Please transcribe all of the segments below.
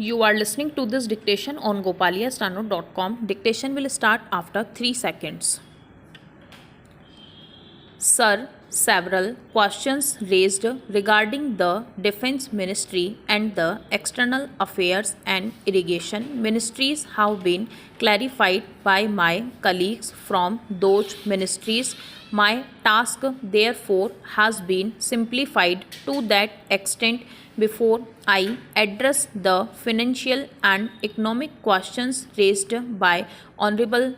You are listening to this dictation on gopaliastano.com. Dictation will start after 3 seconds. Sir, several questions raised regarding the Defense Ministry and the External Affairs and Irrigation Ministries have been clarified by my colleagues from those ministries. My task, therefore, has been simplified to that extent. Before I address the financial and economic questions raised by Honorable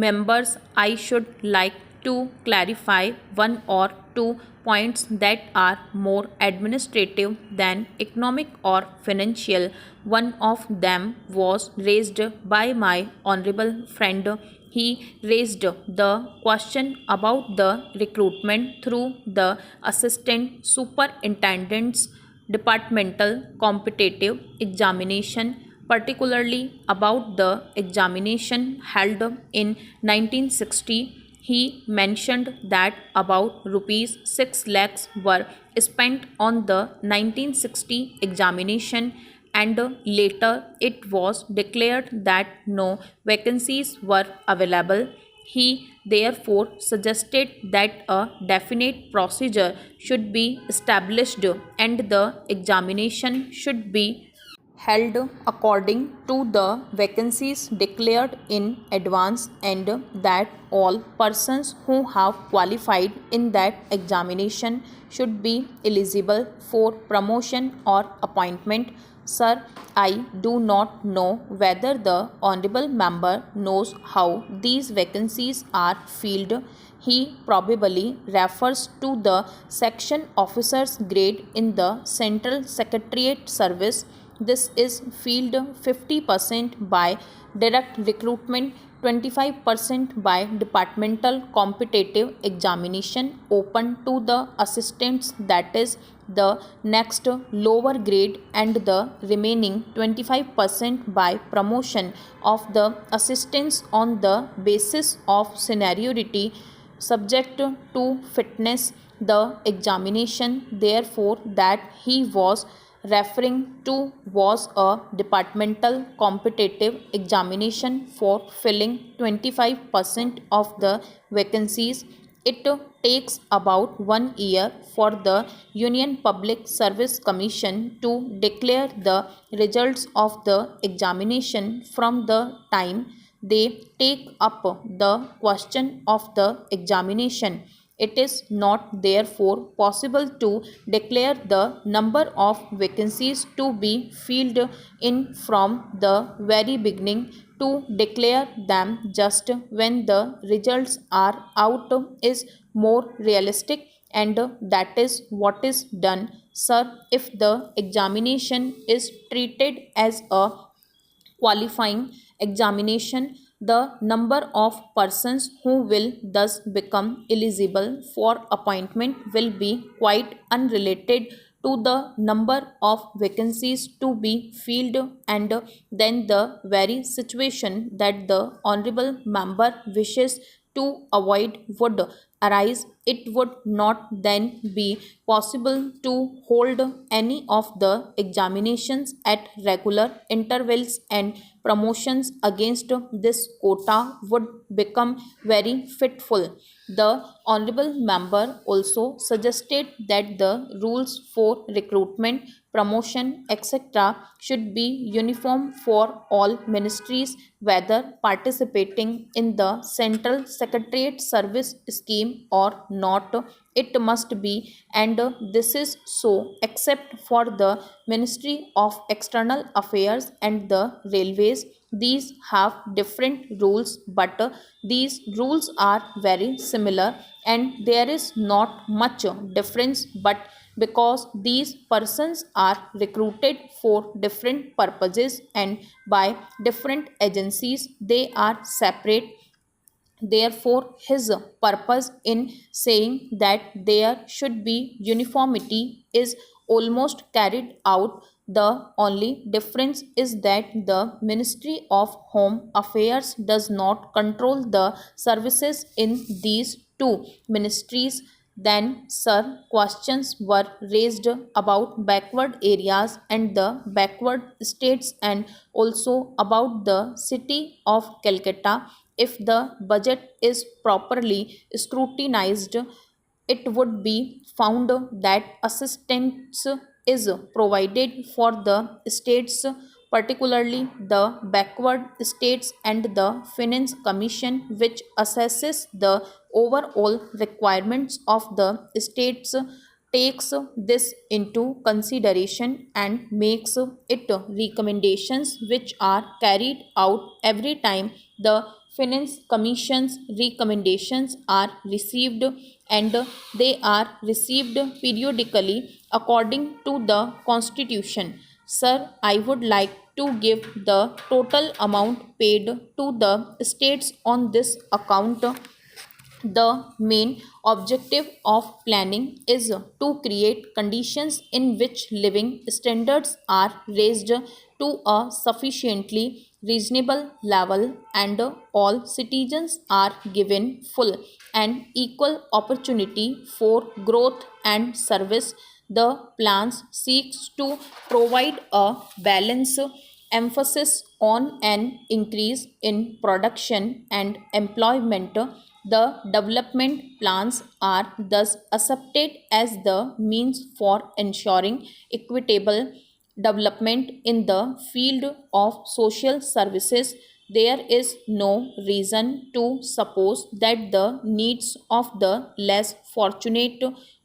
members, I should like to clarify one or two points that are more administrative than economic or financial. One of them was raised by my honorable friend. He raised the question about the recruitment through the assistant superintendent's departmental competitive examination, particularly about the examination held in 1960. He mentioned that about rupees 6 lakhs were spent on the 1960 examination, and later it was declared that no vacancies were available. He therefore suggested that a definite procedure should be established and the examination should be held according to the vacancies declared in advance, and that all persons who have qualified in that examination should be eligible for promotion or appointment. Sir, I do not know whether the honorable member knows how these vacancies are filled. He probably refers to the section officer's grade in the Central Secretariat Service. This is filled 50% by direct recruitment, 25% by departmental competitive examination open to the assistants, that is the next lower grade, and the remaining 25% by promotion of the assistants on the basis of seniority subject to fitness. The examination, therefore, that he was referring to was a departmental competitive examination for filling 25% of the vacancies. It takes about 1 year for the Union Public Service Commission to declare the results of the examination from the time they take up the question of the examination. It is not therefore possible to declare the number of vacancies to be filled in from the very beginning. To declare them just when the results are out is more realistic, and that is what is done. Sir, if the examination is treated as a qualifying examination, the number of persons who will thus become eligible for appointment will be quite unrelated to the number of vacancies to be filled, and then the very situation that the honorable member wishes to avoid would arise. It would not then be possible to hold any of the examinations at regular intervals, and promotions against this quota would become very fitful. The honorable member also suggested that the rules for recruitment, promotion, etc. should be uniform for all ministries, whether participating in the Central Secretariat Service scheme or not. It must be, and this is so, except for the Ministry of External Affairs and the Railways. These have different rules, but these rules are very similar, and there is not much difference, but because these persons are recruited for different purposes and by different agencies, they are separate. Therefore, his purpose in saying that there should be uniformity is almost carried out. The only difference is that the Ministry of Home Affairs does not control the services in these two ministries. Then, sir, questions were raised about backward areas and the backward states and also about the city of Calcutta. If the budget is properly scrutinized, it would be found that assistance is provided for the states, particularly the backward states, and the Finance Commission, which assesses the overall requirements of the states, takes this into consideration and makes it recommendations which are carried out every time the Finance Commission's recommendations are received, and they are received periodically according to the Constitution. Sir, I would like to give the total amount paid to the states on this account. The main objective of planning is to create conditions in which living standards are raised to a sufficiently reasonable level and all citizens are given full and equal opportunity for growth and service. The plans seeks to provide a balance emphasis on an increase in production and employment. The development plans are thus accepted as the means for ensuring equitable development in the field of social services. There is no reason to suppose that the needs of the less fortunate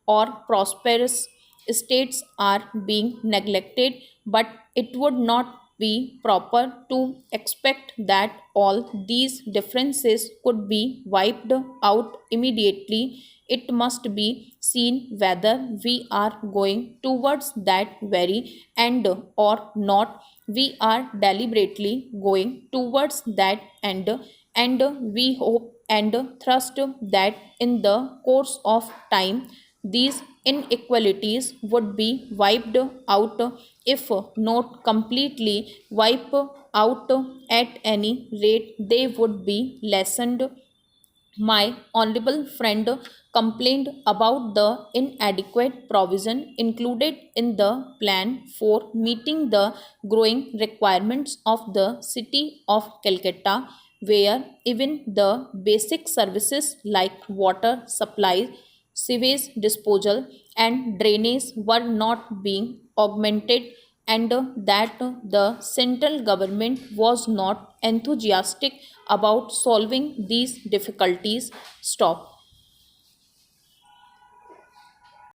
or prosperous states are being neglected, but it would not be proper to expect that all these differences could be wiped out immediately. It must be seen whether we are going towards that very end or not. We are deliberately going towards that end, and we hope and trust that in the course of time these inequalities would be wiped out, if not completely wiped out, at any rate they would be lessened. My honorable friend complained about the inadequate provision included in the plan for meeting the growing requirements of the city of Calcutta, where even the basic services like water supply, sewage disposal, and drainage were not being augmented, and that the central government was not enthusiastic about solving these difficulties. Stop.